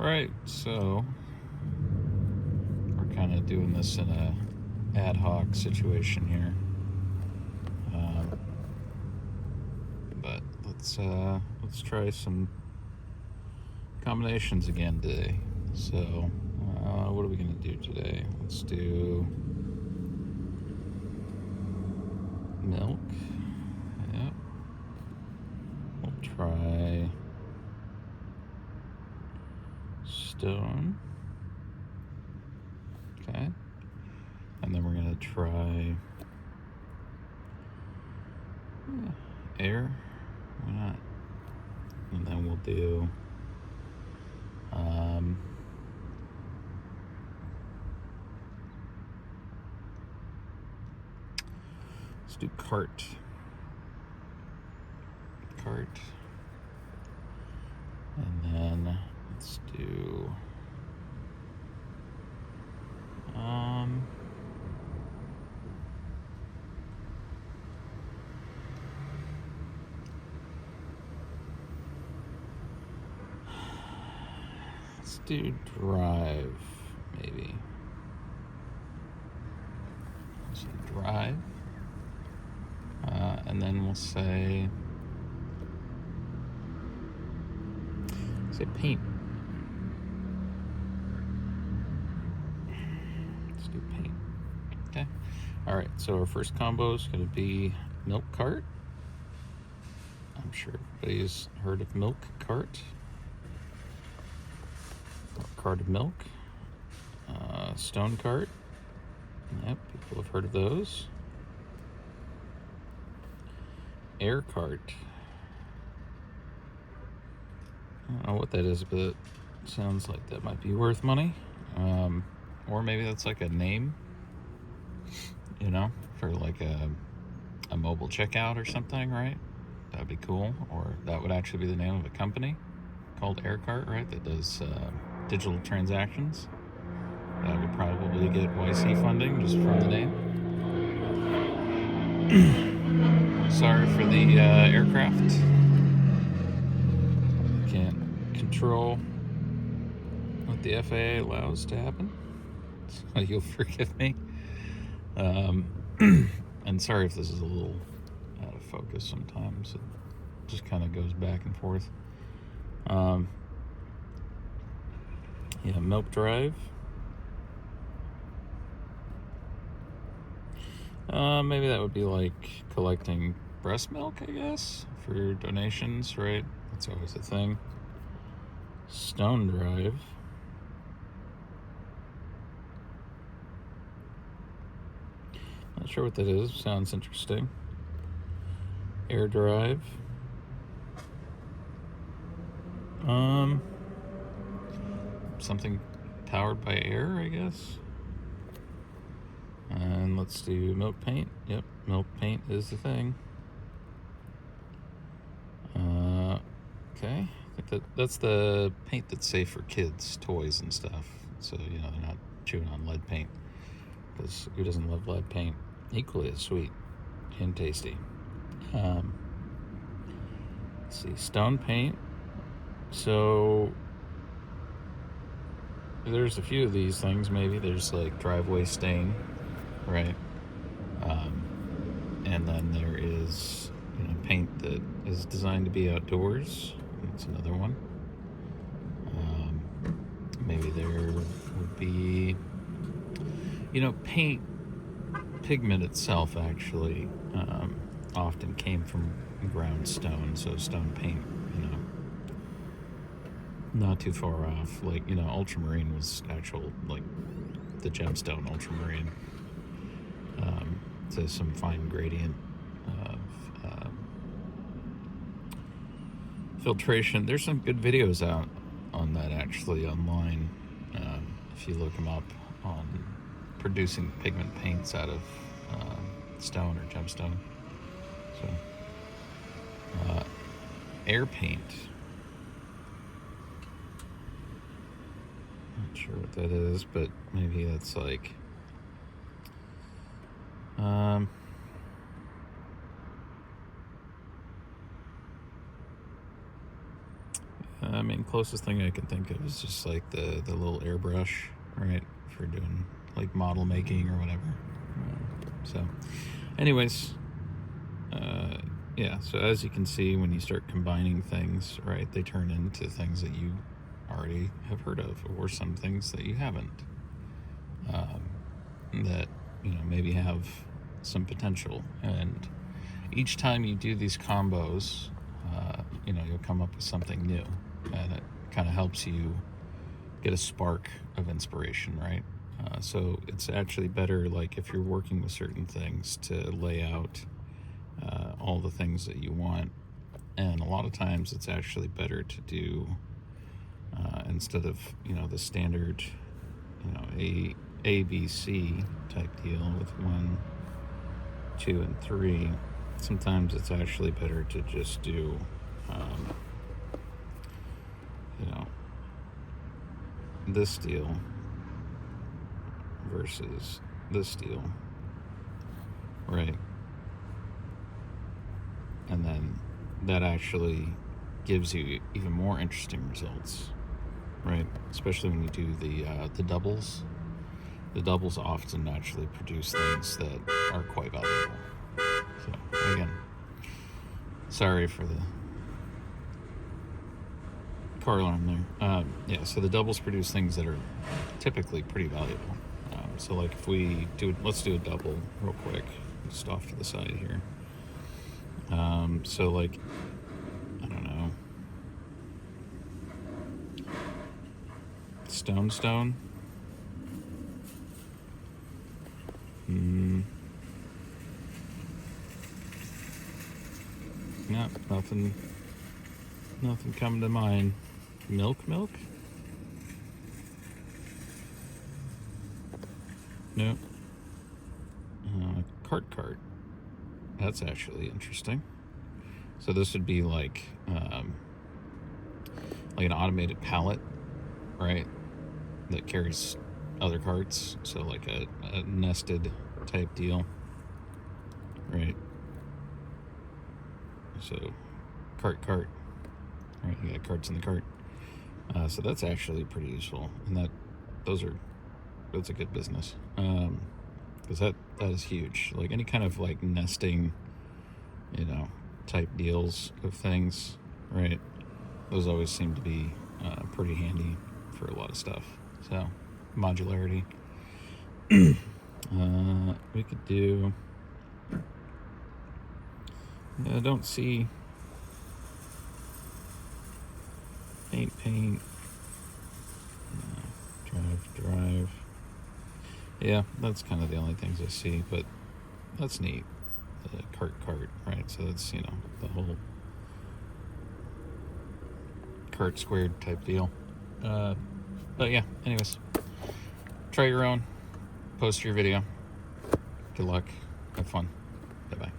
Alright, so we're kind of doing this in a ad hoc situation here. But let's try some combinations again today. So what are we going to do today? Let's do milk. Yep. We'll try stone. Okay. And then we're going to try air. Why not? And then we'll do let's do cart. And then let's do let's do drive, maybe. So drive. And then we'll say paint. Let's do paint. Okay. All right. So our first combo is going to be milk cart. I'm sure everybody's heard of milk cart. Cart of milk. Stone cart. Yep, people have heard of those. Air cart. I don't know what that is, but it sounds like that might be worth money. Or maybe that's like a name, for like a mobile checkout or something, right? That'd be cool. Or that would actually be the name of a company called Aircart, right? That does digital transactions. That would probably get YC funding just from the name. Sorry for the aircraft. Can't control what the FAA allows to happen, so you'll forgive me. And sorry if this is a little out of focus sometimes. It just kind of goes back and forth. Milk drive. Maybe that would be like collecting breast milk, I guess, for donations, right? That's always a thing. Stone drive. Not sure what that is. Sounds interesting. Air drive. Something powered by air, I guess. And let's do milk paint. Yep, milk paint is the thing. Okay, I think that's the paint that's safe for kids' toys and stuff. So, they're not chewing on lead paint. Because who doesn't love lead paint? Equally as sweet and tasty. Let's see, stone paint. So there's a few of these things. Maybe there's like driveway stain, right? And then there is paint that is designed to be outdoors. That's another one. Maybe there would be paint pigment itself actually often came from ground stone, so stone paint not too far off. Like ultramarine was actual, like the gemstone ultramarine. So some fine gradient of filtration. There's some good videos out on that actually online, if you look them up, on producing pigment paints out of stone or gemstone. So air paint. Not sure what that is, but maybe that's like I mean, closest thing I can think of is just like the little airbrush, right, for doing like model making or whatever. So anyways, yeah, so as you can see, when you start combining things, right, they turn into things that you already have heard of, or some things that you haven't, that, you know, maybe have some potential. And each time you do these combos, you know, you'll come up with something new, and it kind of helps you get a spark of inspiration, right? So it's actually better, like if you're working with certain things, to lay out all the things that you want. And a lot of times it's actually better to do, instead of, you know, the standard, you know, A, B, C type deal with 1, 2, and 3, sometimes it's actually better to just do, you know, this deal versus this deal, right? And then that actually gives you even more interesting results, right? Especially when you do the doubles. The doubles often actually produce things that are quite valuable. So again, sorry for the car alarm there. Yeah, so the doubles produce things that are typically pretty valuable. So like if we do, let's do a double real quick, just off to the side here. So like, I don't know, stone. No, nothing coming to mind. Milk? No. Cart. That's actually interesting. So this would be like an automated pallet, right? That carries other carts. So like a nested type deal, right? So cart, right? You got carts in the cart. So that's actually pretty useful, and that's a good business, because that is huge. Like any kind of like nesting, you know, type deals of things, right? Those always seem to be pretty handy for a lot of stuff. So modularity. We could do. I don't see paint. Drive. Yeah, that's kind of the only things I see, but that's neat. The cart, right? So that's, you know, the whole cart squared type deal. But yeah, anyways, try your own, post your video. Good luck, have fun, bye-bye.